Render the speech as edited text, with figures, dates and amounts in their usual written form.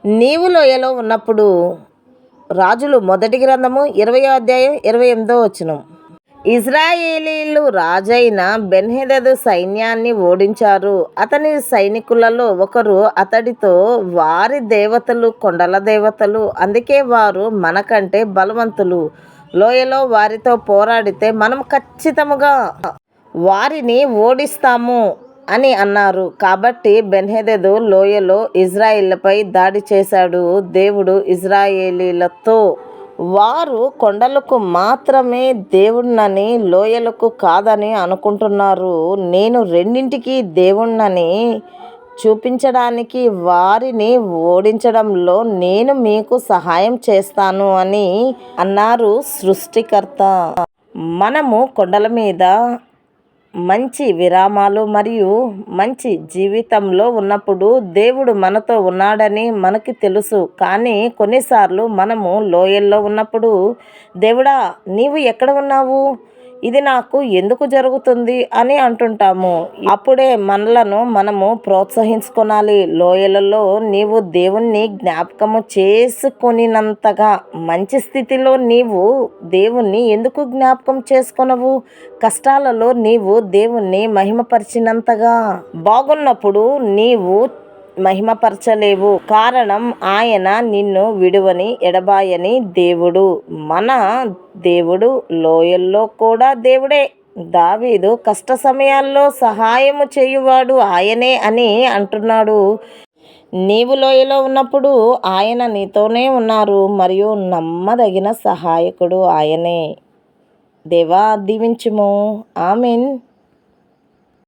నీవు లోయలో ఉన్నప్పుడు రాజులు మొదటి గ్రంథము 20వ అధ్యాయం 28వ వచనం. ఇజ్రాయేలీలు రాజైన బెన్హెదదు సైన్యాన్ని ఓడించారు. అతని సైనికులలో ఒకరు అతడితో, వారి దేవతలు కొండల దేవతలు, అందుకే వారు మనకంటే బలవంతులు. లోయలో వారితో పోరాడితే మనం ఖచ్చితంగా వారిని ఓడిస్తాము అని అన్నారు. కాబట్టి బెన్హెదదు లోయలో ఇజ్రాయేళ్లపై దాడి చేశాడు. దేవుడు ఇజ్రాయేలీలతో, వారు కొండలకు మాత్రమే దేవుణ్ణని, లోయలకు కాదని అనుకుంటున్నారు. నేను రెండింటికి దేవుణ్ణని చూపించడానికి వారిని ఓడించడంలో నేను మీకు సహాయం చేస్తాను అని అన్నారు సృష్టికర్త. మనము కొండల మీద మంచి విరామాలు మరియు మంచి జీవితంలో ఉన్నప్పుడు దేవుడు మనతో ఉన్నాడని మనకి తెలుసు. కానీ కొన్నిసార్లు మనము లోయల్లో ఉన్నప్పుడు, దేవుడా నీవు ఎక్కడ ఉన్నావు, ఇది నాకు ఎందుకు జరుగుతుంది అని అంటుంటాము. అప్పుడే మనలను మనము ప్రోత్సహించుకోవాలి. లోయలలో నీవు దేవుణ్ణి జ్ఞాపకము చేసుకొనినంతగా మంచి స్థితిలో నీవు దేవుణ్ణి ఎందుకు జ్ఞాపకం చేసుకొనవు? కష్టాలలో నీవు దేవుణ్ణి మహిమపరిచినంతగా బాగున్నప్పుడు నీవు మహిమపరచలేవు. కారణం, ఆయన నిన్ను విడువని ఎడబాయని దేవుడు. మన దేవుడు లోయల్లో కూడా దేవుడే. దావీదు కష్ట సమయాల్లో సహాయము చేయువాడు ఆయనే అని అంటున్నాడు. నీవు లోయలో ఉన్నప్పుడు ఆయన నీతోనే ఉన్నారు మరియు నమ్మదగిన సహాయకుడు ఆయనే. దేవా దీవించుము. ఆమేన్.